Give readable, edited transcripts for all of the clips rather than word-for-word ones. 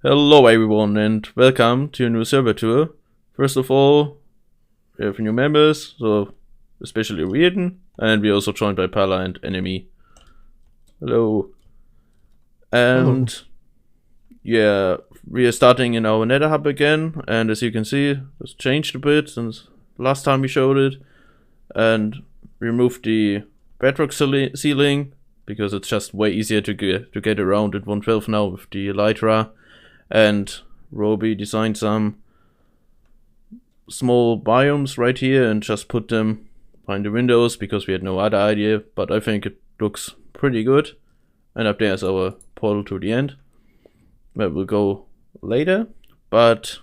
Hello everyone and welcome to a new server tour. First of all, we have new members, so especially Rieden, and we're also joined by Pala and Enemy. Hello. And yeah, we are starting in our nether hub again, and as you can see, it's changed a bit since last time we showed it. And we removed the bedrock ceiling, because it's just way easier to get around at 112 now with the Elytra. And Roby designed some small biomes right here and just put them behind the windows because we had no other idea, but I think it looks pretty good. And up there is our portal to the end, where we'll go later. But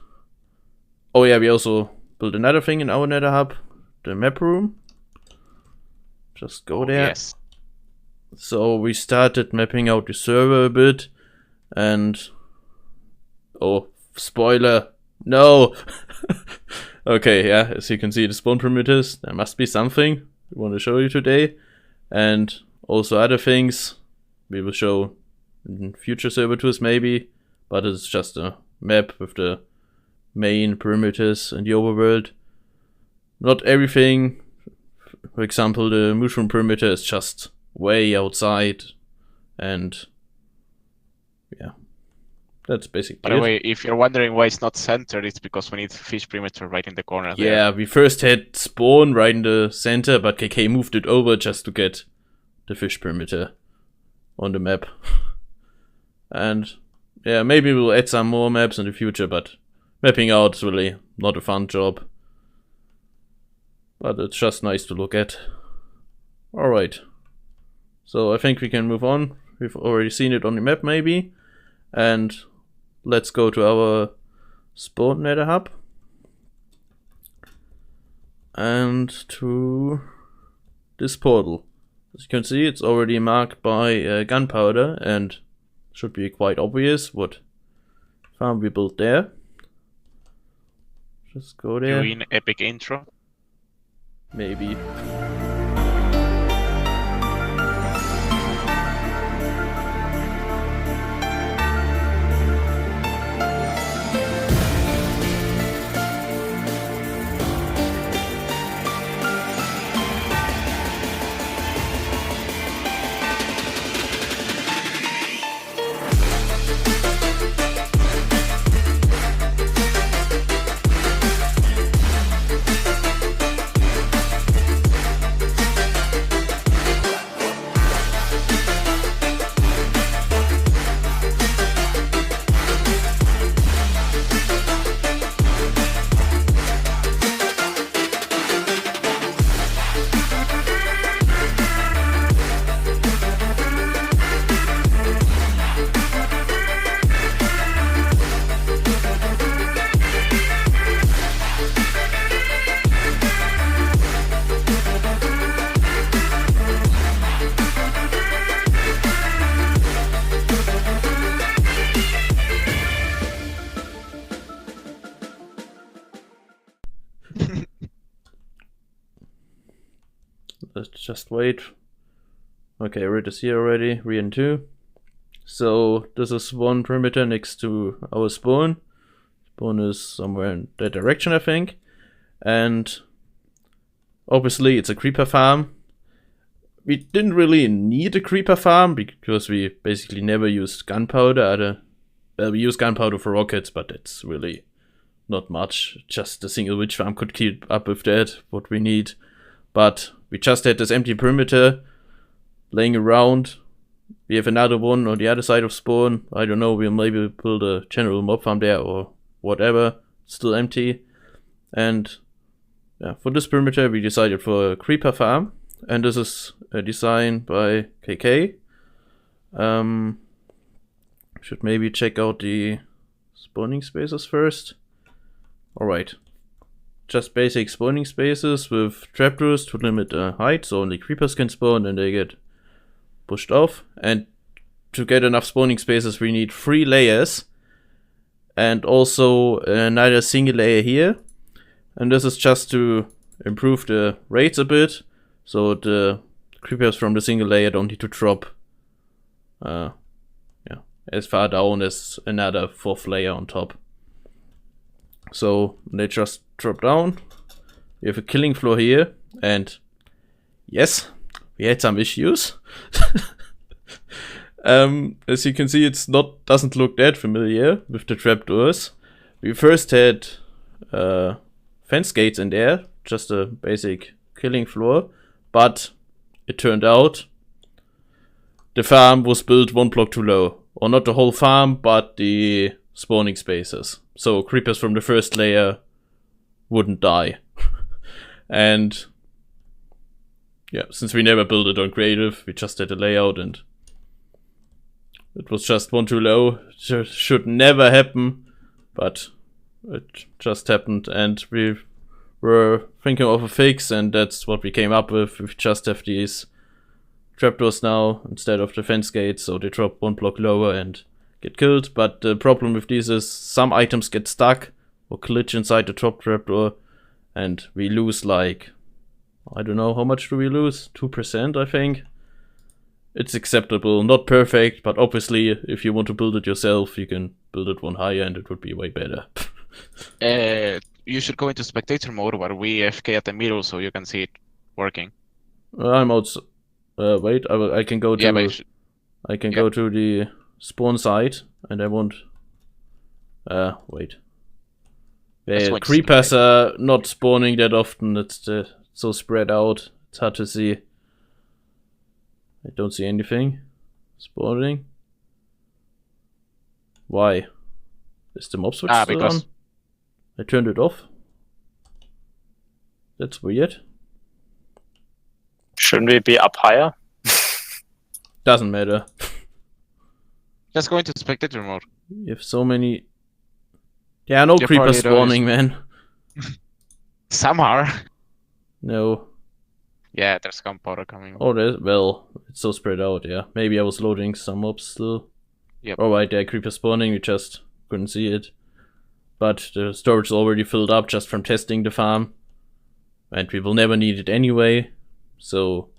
oh yeah, we also built another thing in our nether hub, the map room. Just go there. Yes. So we started mapping out the server a bit, and oh, spoiler, no. Okay, yeah, as you can see, the spawn parameters, there must be something we want to show you today, and also other things we will show in future server tours maybe, but it's just a map with the main parameters in the overworld. Not everything. For example, the mushroom perimeter is just way outside, and yeah, that's basically By the way, if you're wondering why it's not centered, it's because we need fish perimeter right in the corner there. Yeah, we first had spawn right in the center, but KK moved it over just to get the fish perimeter on the map. And yeah, maybe we'll add some more maps in the future, but mapping out is really not a fun job. But it's just nice to look at. Alright, so I think we can move on. We've already seen it on the map maybe. And let's go to our spawn nether hub. And to this portal. As you can see, it's already marked by gunpowder, and should be quite obvious what farm we built there. Just go there. Doing epic intro. Maybe. Let's just wait. Okay, Red is here already, Rian 2. So this is one perimeter next to our spawn. Spawn is somewhere in that direction, I think. And obviously it's a creeper farm. We didn't really need a creeper farm because we basically never used gunpowder. Well, we use gunpowder for rockets, but it's really not much. Just a single witch farm could keep up with that, what we need. But we just had this empty perimeter laying around. We have another one on the other side of spawn. I don't know, we'll maybe build a general mob farm there or whatever. It's still empty. And yeah, for this perimeter we decided for a creeper farm. And this is a design by KK. Should maybe check out the spawning spaces first. Alright. Just basic spawning spaces with trapdoors to limit the height, so only creepers can spawn and they get pushed off. And to get enough spawning spaces we need 3 layers, and also another single layer here. And this is just to improve the rates a bit, so the creepers from the single layer don't need to drop as far down as another 4th layer on top. So they just drop down. We have a killing floor here, and yes, we had some issues. As you can see, doesn't look that familiar with the trapdoors. We first had fence gates in there, just a basic killing floor, but it turned out the farm was built 1 block too low. Or not the whole farm, but the spawning spaces. So creepers from the first layer wouldn't die. And yeah, since we never built it on creative, we just had a layout and it was just 1 too low. Should never happen, but it just happened, and we were thinking of a fix, and that's what we came up with. We just have these trapdoors now instead of the fence gates, so they drop 1 block lower and get killed. But the problem with these is some items get stuck or glitch inside the top trapdoor, and we lose like, I don't know, how much do we lose? 2%, I think. It's acceptable, not perfect, but obviously if you want to build it yourself, you can build it 1 higher and it would be way better. You should go into spectator mode where we AFK at the middle so you can see it working. I'm outside. Wait, I can go to. Yeah, but I can go to the spawn site, and I won't. Wait. Yeah, creepers are not spawning that often. It's so spread out. It's hard to see. I don't see anything spawning. Why? Is the mob switch still on? I turned it off. That's weird. Shouldn't we be up higher? Doesn't matter. Just go into spectator mode. You have so many. Yeah, no creepers spawning, man. Some are. No. Yeah, there's gunpowder coming. Oh, well, it's so spread out, yeah. Maybe I was loading some mobs still. Yep. Alright, there are creepers spawning, we just couldn't see it. But the storage is already filled up just from testing the farm. And we will never need it anyway. So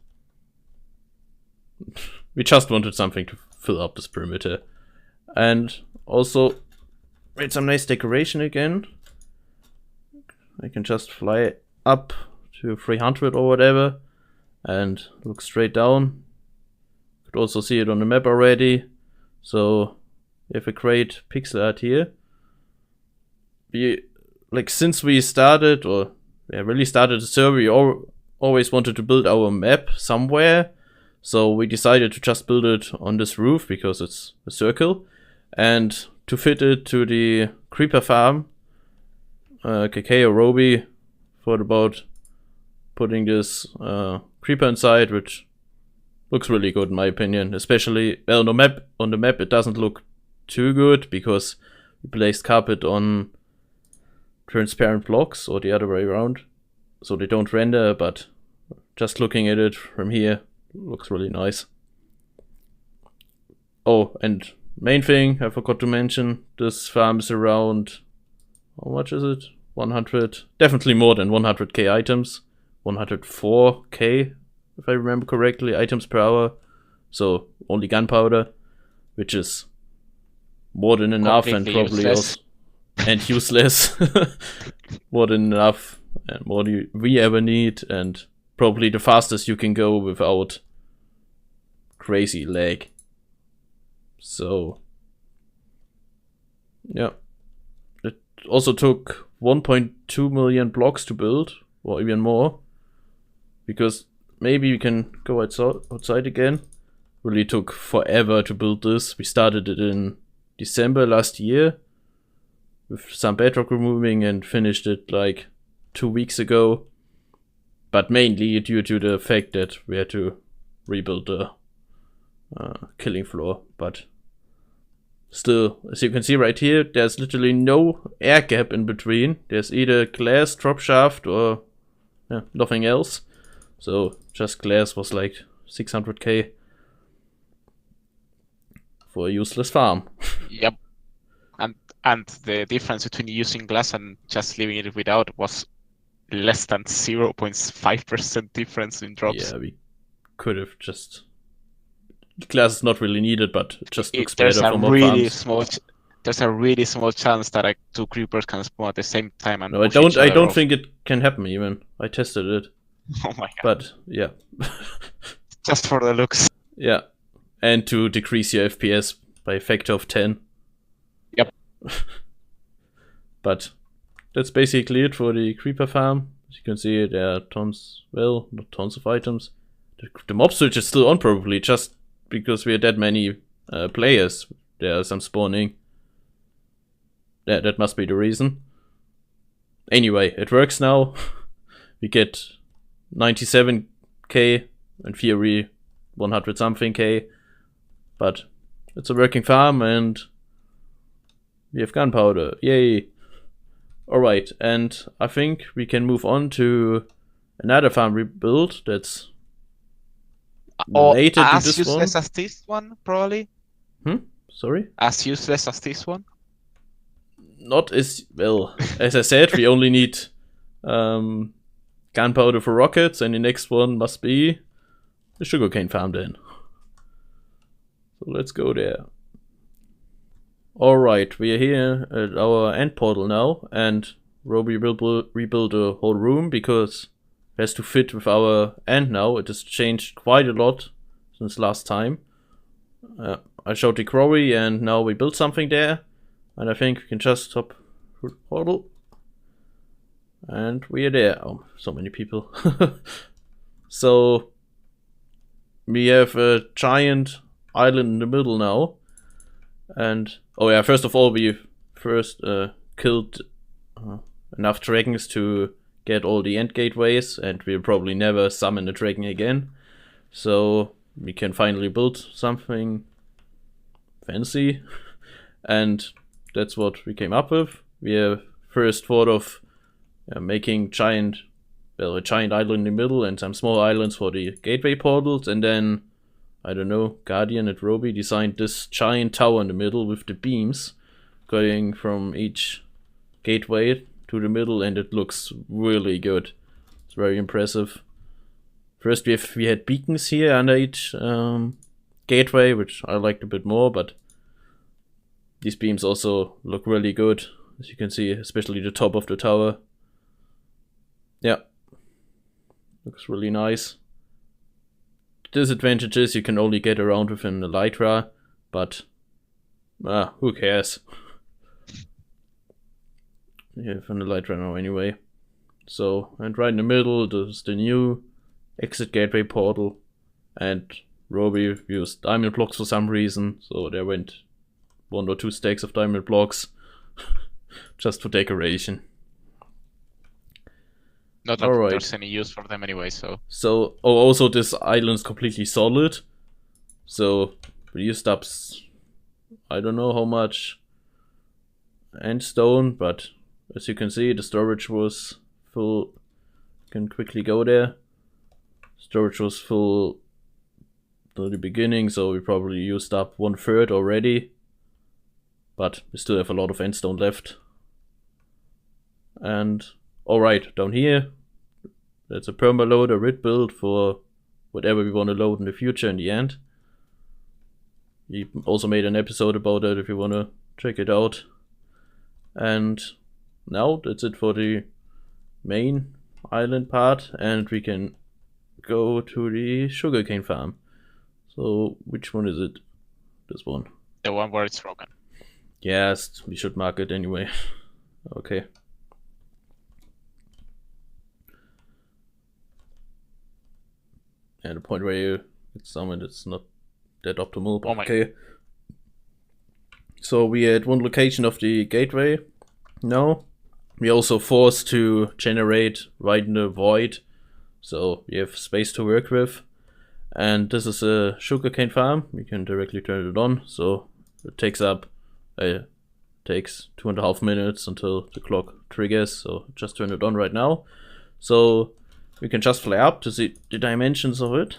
we just wanted something to fill up this perimeter. And also made some nice decoration again. I can just fly up to 300 or whatever and look straight down. Could also see it on the map already. So we have a great pixel art here. Since we started, or really started the server, we always wanted to build our map somewhere. So we decided to just build it on this roof because it's a circle. And to fit it to the creeper farm, KK or Roby thought about putting this creeper inside, which looks really good in my opinion. Especially, well, on the map it doesn't look too good because we placed carpet on transparent blocks, or the other way around, so they don't render, but just looking at it from here looks really nice. Oh, and main thing I forgot to mention, this farm is around, how much is it? 100, definitely more than 100k items. 104k, if I remember correctly, items per hour. So only gunpowder, which is more than enough, and probably useless. Also and useless. More than enough, and more than we ever need, and probably the fastest you can go without crazy lag. So yeah, it also took 1.2 million blocks to build, or even more, because maybe we can go outside again. Really took forever to build this. We started it in December last year with some bedrock removing and finished it like 2 weeks ago, but mainly due to the fact that we had to rebuild the killing floor. But still, as you can see right here, there's literally no air gap in between. There's either glass drop shaft or nothing else. So just glass was like 600k for a useless farm. Yep. And the difference between using glass and just leaving it without was less than 0.5% difference in drops. Yeah, we could have just glass is not really needed, but it just looks There's better a for more really farms. there's a really small chance that like 2 creepers can spawn at the same time and No, I push each other don't off. think it can happen even. I tested it. Oh my god. But yeah. Just for the looks. Yeah. And to decrease your FPS by a factor of 10. Yep. But that's basically it for the creeper farm. As you can see, there are tons, well, not tons of items. The mob switch is still on probably, just because we are that many players. There are some spawning. Yeah, that must be the reason. Anyway, it works now. We get 97k, in theory 100 something k. But it's a working farm and we have gunpowder. Yay! Alright, and I think we can move on to another farm rebuild that's related to as this useless one. as this one, probably. Sorry? As useless as this one. Not as well. As I said, we only need gunpowder for rockets, and the next one must be the sugarcane farm then. So let's go there. Alright, we are here at our end portal now, and Roby will rebuild a whole room because it has to fit with our end now. It has changed quite a lot since last time. I showed the quarry and now we built something there. And I think we can just hop through the portal. And we are there. Oh, so many people. So we have a giant island in the middle now. And oh yeah, first of all, we first killed enough dragons to get all the end gateways, and we'll probably never summon a dragon again. So we can finally build something fancy, and that's what we came up with. We have first thought of making a giant island in the middle and some small islands for the gateway portals, and then I don't know, Guardian at Roby designed this giant tower in the middle with the beams going from each gateway to the middle, and it looks really good. It's very impressive. First we had beacons here under each gateway, which I liked a bit more, but these beams also look really good, as you can see, especially the top of the tower. Yeah, looks really nice. Disadvantage is you can only get around within the Elytra, but who cares? You have an Elytra now anyway. So, and right in the middle there's the new exit gateway portal, and Roby used diamond blocks for some reason, so there went 1 or 2 stacks of diamond blocks just for decoration. Not that there's any use for them anyway, so. So, also this island's completely solid. So, we used up, I don't know how much end stone, but as you can see, the storage was full. You can quickly go there. Storage was full at the beginning, so we probably used up 1/3 already. But we still have a lot of end stone left. And alright, down here, that's a perma-load, a RID build for whatever we want to load in the future in the end. We also made an episode about it if you want to check it out. And now that's it for the main island part, and we can go to the sugarcane farm. So which one is it? This one. The one where it's broken. Yes, we should mark it anyway. Okay. Yeah, the point where you get summoned, it's not that optimal, but okay. So we at one location of the gateway. Now we also forced to generate right in the void, so we have space to work with. And this is a sugarcane farm. We can directly turn it on, so it takes 2.5 minutes until the clock triggers. So just turn it on right now. So we can just fly up to see the dimensions of it.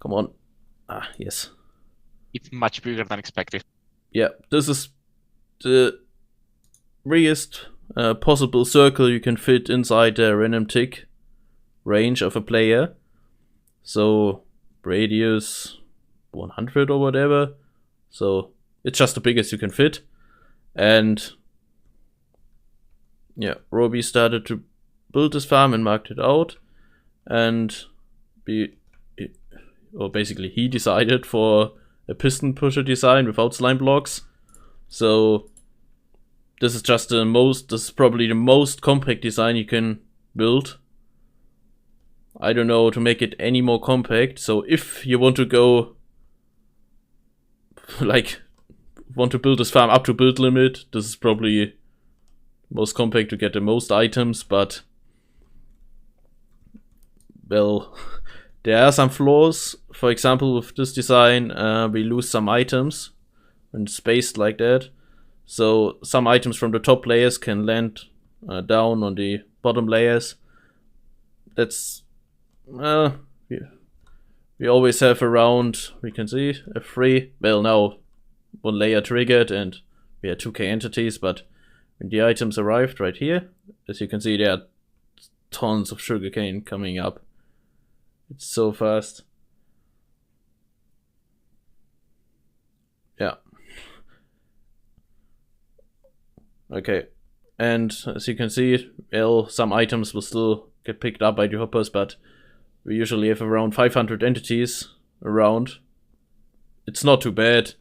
Come on. Ah, yes. It's much bigger than expected. Yeah, this is the biggest possible circle you can fit inside the random tick range of a player. So radius 100 or whatever. So it's just the biggest you can fit. And yeah, Roby started to build this farm and marked it out. And basically he decided for a piston pusher design without slime blocks. So this is just this is probably the most compact design you can build. I don't know to make it any more compact. So if you want to go want to build this farm up to build limit, this is probably most compact to get the most items, but well, there are some flaws. For example, with this design, we lose some items when spaced like that. So some items from the top layers can land down on the bottom layers. That's we always have around, we can see, a 3, well now 1 layer triggered and we had 2k entities, but when the items arrived right here, as you can see, there are tons of sugarcane coming up. It's so fast. Yeah. Okay. And as you can see, well, some items will still get picked up by the hoppers, but we usually have around 500 entities around. It's not too bad.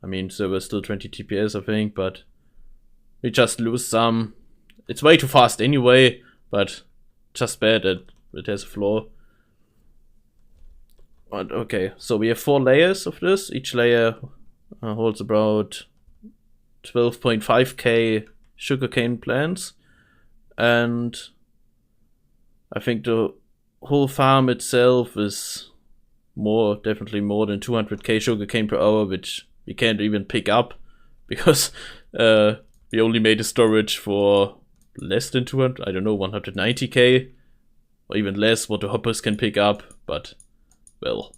I mean, server still 20 TPS, I think, but we just lose some. It's way too fast anyway, but just bad that it has a flaw. But okay, so we have 4 layers of this. Each layer holds about 12.5k sugarcane plants, and I think the whole farm itself is definitely more than 200k sugarcane per hour, which we can't even pick up because we only made a storage for less than 200, I don't know, 190k or even less what the hoppers can pick up. But well,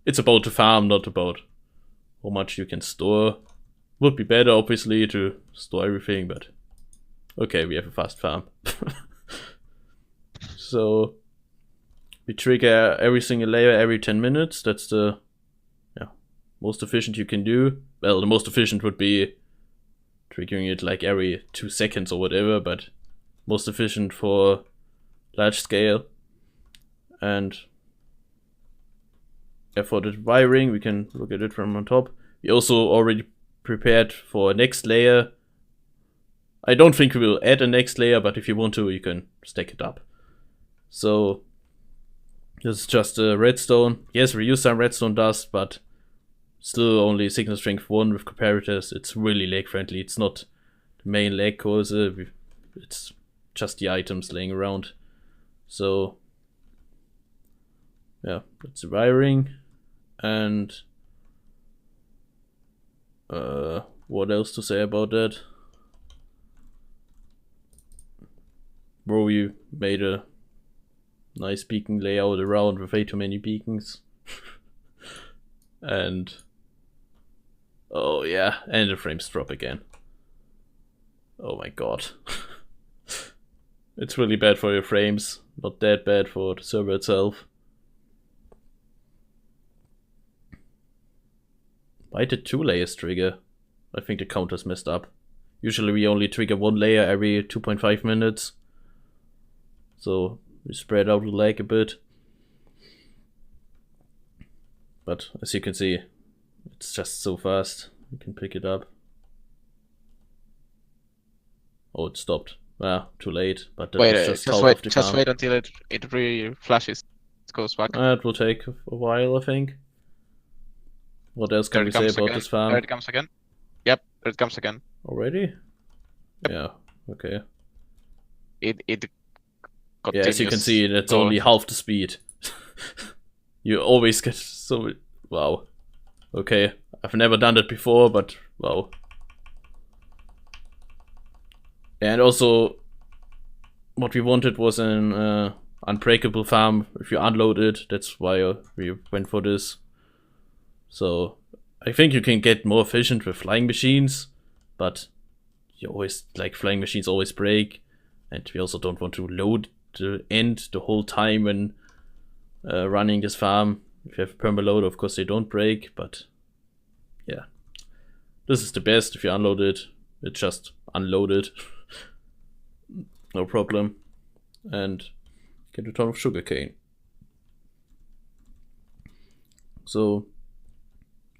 it's about the farm, not about how much you can store. Would be better obviously to store everything, but okay, we have a fast farm. So we trigger every single layer every 10 minutes. That's the most efficient you can do. Well, the most efficient would be triggering it like every 2 seconds or whatever, but most efficient for large scale. And for the wiring, we can look at it from on top. We also already prepared for a next layer. I don't think we will add a next layer, but if you want to, you can stack it up. So this is just a redstone. Yes, we use some redstone dust, but still only signal strength 1 with comparators. It's really lag friendly. It's not the main lag cause. It's just the items laying around. So yeah, that's the wiring. And what else to say about that? Bro, you made a nice beacon layout around with way too many beacons. And oh yeah, and the frames drop again. Oh my god. It's really bad for your frames, not that bad for the server itself. Why did 2 layers trigger? I think the counter's messed up. Usually we only trigger 1 layer every 2.5 minutes. So we spread out the lag a bit. But as you can see, it's just so fast. You can pick it up. Oh, it stopped. Ah, too late. But wait, just wait until it really flashes. It goes back. It will take a while, I think. What else can we say about this farm? There it comes again. Yep, there it comes again. Already? Yep. Yeah, okay. It yeah, as you can see, that's only half the speed. You always get so... Wow. Okay, I've never done that before, but wow. And also, what we wanted was an unbreakable farm. If you unload it, that's why we went for this. So I think you can get more efficient with flying machines, but you always, like, flying machines always break, and we also don't want to load the end the whole time when running this farm. If you have permaload, of course they don't break, but yeah. This is the best. If you unload it, it just unloaded. No problem. And get a ton of sugarcane. So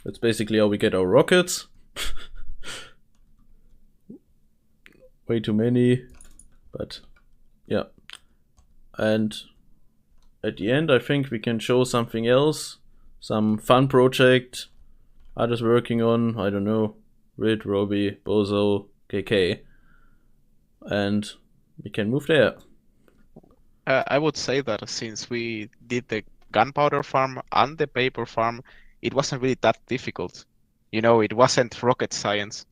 that's basically how we get our rockets. Way too many, but yeah. And at the end, I think we can show something else, some fun project others working on. I don't know, Rid, Roby, Bozo, KK, and we can move there. I would say that since we did the gunpowder farm and the paper farm, it wasn't really that difficult. You know, it wasn't rocket science.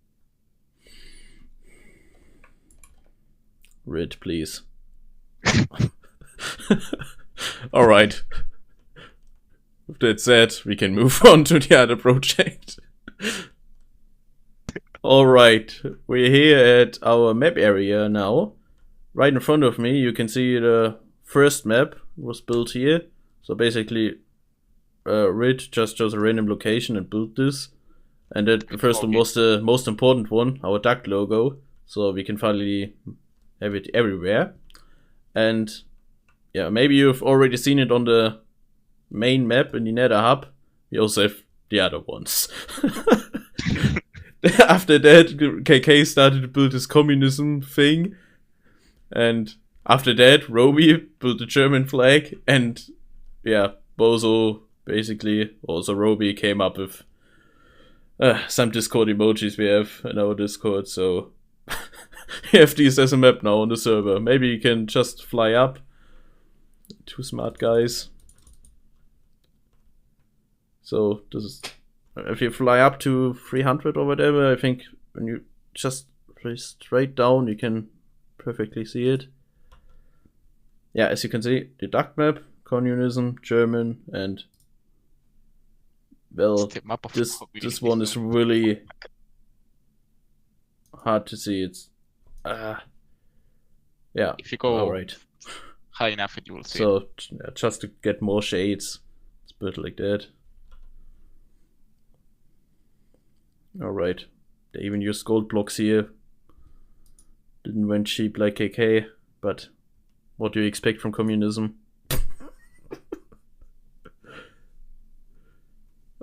Rid, please. Alright. With that said, we can move on to the other project. Alright, we're here at our map area now. Right in front of me, you can see the first map was built here. So basically, Rid just chose a random location and built this. And that the first one was the most important one, our duck logo. So we can finally have it everywhere. And yeah, maybe you've already seen it on the main map in the Nether hub. We also have the other ones. After that, KK started to build his communism thing. And after that, Roby built the German flag. And yeah, Bozo basically, also Roby came up with some Discord emojis we have in our Discord. So we have these as a map now on the server. Maybe you can just fly up. Two smart guys. So this is, if you fly up to 300 or whatever, I think when you just fly straight down, you can perfectly see it. Yeah, as you can see, the duck map, communism, German, and well, this one is really hard to see. It's yeah. If you go alright. High enough, you will see. So just to get more shades, it's built like that. Alright, they even used gold blocks here. Didn't went cheap like KK, but what do you expect from communism?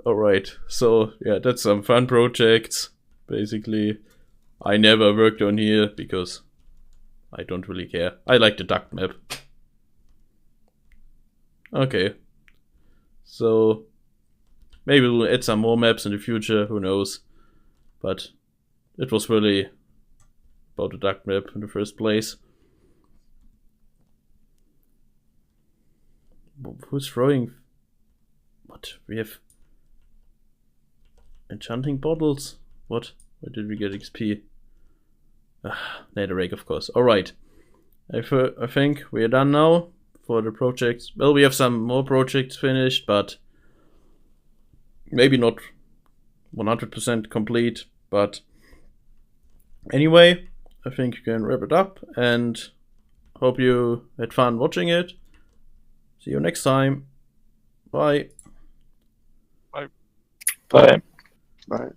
Alright, so yeah, that's some fun projects. Basically, I never worked on here because I don't really care. I like the duck map. Okay, so maybe we'll add some more maps in the future, who knows. But it was really about the duck map in the first place. Who's throwing? What? We have enchanting bottles? What? Where did we get XP? Netherrack, of course. Alright. I think we are done now for the projects. Well, we have some more projects finished, but maybe not 100% complete. But anyway, I think you can wrap it up and hope you had fun watching it. See you next time. Bye. Bye. Bye. Bye.